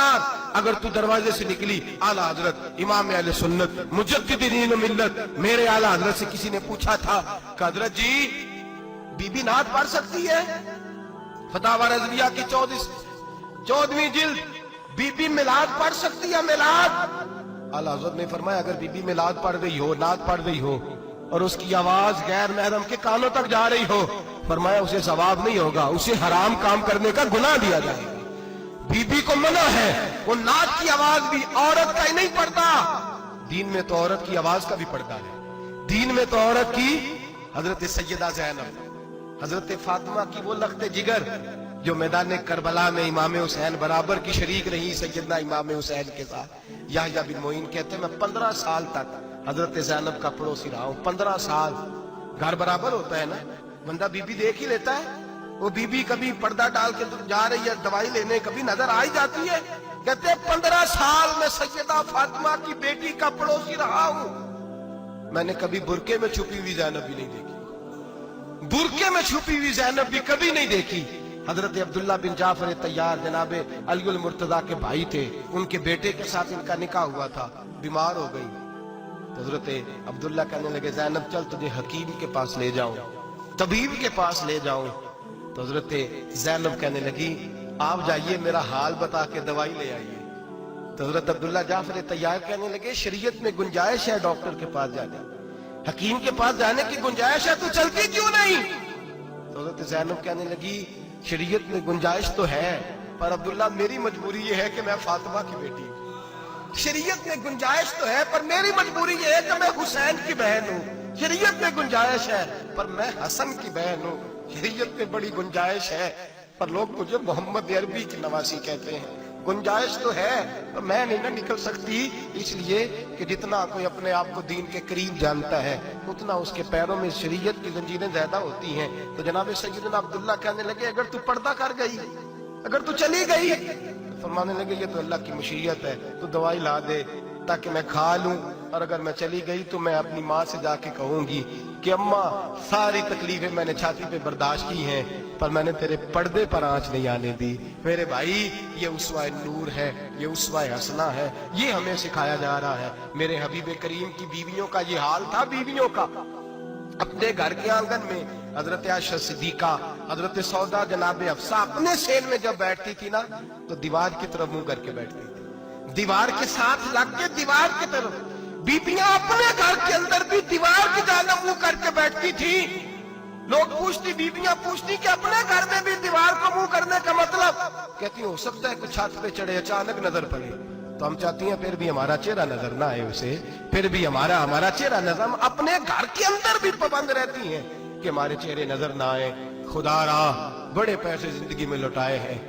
खबरदार, अगर तू दरवाजे से निकली, आला हजरत इमाम अहले सुन्नत मुजद्दिदीन मिल्लत मेरे आला हजरत से किसी ने पूछा था कि हजरत जी बीबी नात पढ़ सकती है? फतावा रज़विया की 14वीं जिल्द, बीबी मिलाद पढ़ सकती है? मिलाद। आला हजरत ने फरमाया अगर बीबी मिलाद पढ़ रही हो, नात पढ़ रही हो और उसकी आवाज गैर महरम के कानों तक जा रही हो, फरमाया उसे सवाब नहीं होगा, उसे हराम काम करने का गुनाह दिया जाएगा। बीबी को मना है, वो नात की आवाज भी औरत का ही नहीं पड़ता, दीन में तो औरत की आवाज का भी पड़ता है। दीन में तो औरत की, हजरत सैयदा ज़ैनब, हजरत फातिमा की वो लख्ते जिगर जो मैदान करबला में इमाम हुसैन बराबर की शरीक रही सैयदना इमाम हुसैन के साथ। याह्या बिन मोइन कहते मैं 15 साल तक हजरत ज़ैनब का पड़ोसी रहा हूं। 15 साल, घर बराबर होता है ना, बंदा बीबी देख ही लेता है। वो बीबी कभी पर्दा डाल के जा रही है दवाई लेने, कभी नजर आ ही जाती है। कहते 15 साल में सैयदा फातिमा की बेटी का पड़ोसी रहा हूं, मैंने कभी बुरके में छुपी हुई ज़ैनब भी नहीं देखी, बुरके में छुपी हुई ज़ैनब भी कभी नहीं देखी। हजरत अब्दुल्ला बिन जाफर तैयार जनाबे अलीउल मुर्तजा के भाई थे, उनके बेटे के साथ इनका निकाह हुआ था, बीमार हो गई। तो हजरत अब्दुल्ला कहने लगे ज़ैनब चल तुझे हकीम के पास ले जाऊं, तबीब के पास ले जाऊं। तो हजरत ज़ैनब कहने लगी आप जाइए, मेरा हाल बता के दवाई ले आइए। तो हजरत अब्दुल्ला जाफर तैयार कहने लगे शरीयत में गुंजाइश है डॉक्टर के पास जाने, हकीम के पास जाने की गुंजाइश है, तू चलती क्यों नहीं? तो हजरत ज़ैनब कहने लगी शरीयत में गुंजाइश तो है, पर अब्दुल्ला मेरी मजबूरी ये है कि मैं फातिमा की बेटी हूं। शरीयत में गुंजाइश तो है, पर मेरी मजबूरी ये है कि मैं हुसैन की बहन हूं। शरीयत में गुंजाइश है, पर मैं हसन की बहन हूं। शरीयत में बड़ी गुंजाइश है, पर लोग मुझे मोहम्मद अरबी की नवासी कहते हैं। गुंजाइश तो है, पर मैं नहीं ना निकल सकती, इसलिए कि जितना कोई अपने आप को दीन के करीब जानता है उतना उसके पैरों में शरीयत की जंजीरें ज्यादा होती हैं। तो जनाब सैयदना अब्दुल्ला कहने लगे अगर तू पर्दा कर गई, अगर तू चली गई, तो फरमाने लगे ये तो अल्लाह की मशीयत है, तू दवाई ला दे ताकि मैं खा लूं, और अगर मैं चली गई तो मैं अपनी माँ से जाके कहूंगी कि अम्मा सारी तकलीफें मैंने छाती पे बर्दाश्त की हैं, पर मैंने तेरे पर्दे पर आंच नहीं आने दी। मेरे भाई ये उसवा नूर है, ये उसवा हसना है, ये हमें सिखाया जा रहा है। मेरे हबीब करीम की बीवियों का ये हाल था, बीवियों का अपने घर के आंगन में हजरत आयशा सिद्दीका, हजरत सौदा जनाब अफसा अपने सेन में जब बैठती थी ना तो दीवार की तरफ मुंह करके बैठती थी, दीवार के साथ लग के दीवार की तरफ। बीबियां अपने घर के अंदर भी दीवार की जानब मुंह करके बैठती थी। लोग पूछती, बीबियां पूछती कि अपने घर में भी दीवार को मुंह करने का मतलब? कहती हो सकता है कुछ छत पे चढ़े अचानक नजर पड़े, तो हम चाहती हैं फिर भी हमारा चेहरा नजर ना आए उसे, फिर भी हमारा चेहरा नजर। हम अपने घर के अंदर भी पाबंद रहती हैं कि हमारे चेहरे नजर ना आए। खुदारा बड़े पैसे जिंदगी में लुटाए हैं,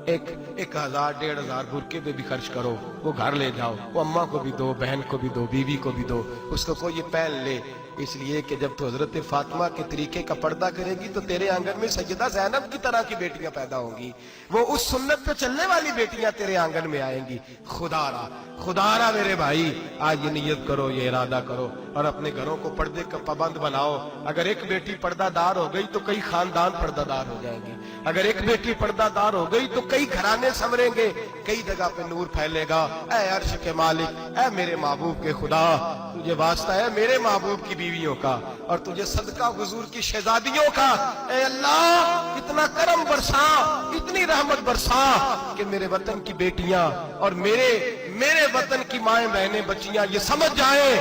1000 1500 बुरके पे भी खर्च करो, वो घर ले जाओ, वो अम्मा को भी दो, बहन को भी दो, बीवी को भी दो, उसको कोई ये पहन ले। इसलिए कि जब तो हजरत फातिमा के तरीके का पर्दा करेगी तो तेरे आंगन में सैयदा ज़ैनब की तरह की बेटियां पैदा होंगी, वो उस सुन्नत पे चलने वाली बेटियां तेरे आंगन में आएंगी। खुदारा मेरे भाई आज ये नियत करो, ये इरादा करो और अपने घरों को पर्दे का पाबंद बनाओ। अगर एक बेटी पर्दादार हो गई तो कई खानदान पर्दादार हो जाएंगे, अगर एक बेटी पर्दादार हो गई तो कई घराने संवरेंगे, कई जगह पे नूर फैलेगा। ऐ अर्श के मालिक, ऐ मेरे महबूब के खुदा, तुझे वास्ता है मेरे महबूब की बीवियों का और तुझे सदका हुजूर की शहजादियों का। ऐ अल्लाह इतना करम बरसा, इतनी रहमत बरसा कि मेरे वतन की बेटियां और मेरे वतन की माएं बहनें बच्चियां ये समझ जाए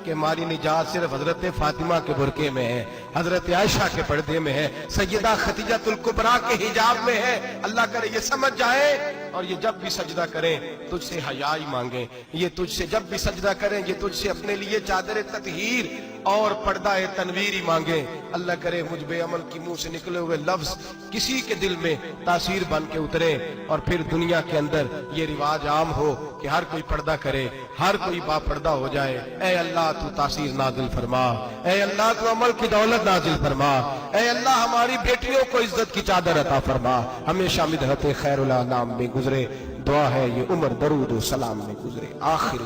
कि हमारी निजात सिर्फ हजरत फातिमा के बुरके में है, हजरत आयशा के पर्दे में है, सैयदा खदीजातुल कुबरा के हिजाब में है। अल्लाह करे ये समझ जाए और ये जब भी सजदा करें तुझसे हयाई मांगे, ये तुझसे जब भी सजदा करें ये तुझसे अपने लिए चादर ततहीर और पर्दा तनवीर ही मांगे। अल्लाह करे मुझ बेअमल की मुंह से निकले हुए लफ्ज किसी के दिल में तासीर बन के उतरे और फिर दुनिया के अंदर ये रिवाज आम हो कि हर कोई पर्दा करे, हर कोई बापर्दा हो जाए। ऐ अल्लाह तू तासीर नाजिल फरमा, ऐ अल्लाह तू अमल की दौलत नाजिल फरमा, ऐ अल्लाह हमारी बेटियों को इज्जत की चादर अता फरमा। हमेशा मिदहत खैरुल अनाम में गुजरे, दुआ है ये उम्र दरूद सलाम में गुजरे। आखिर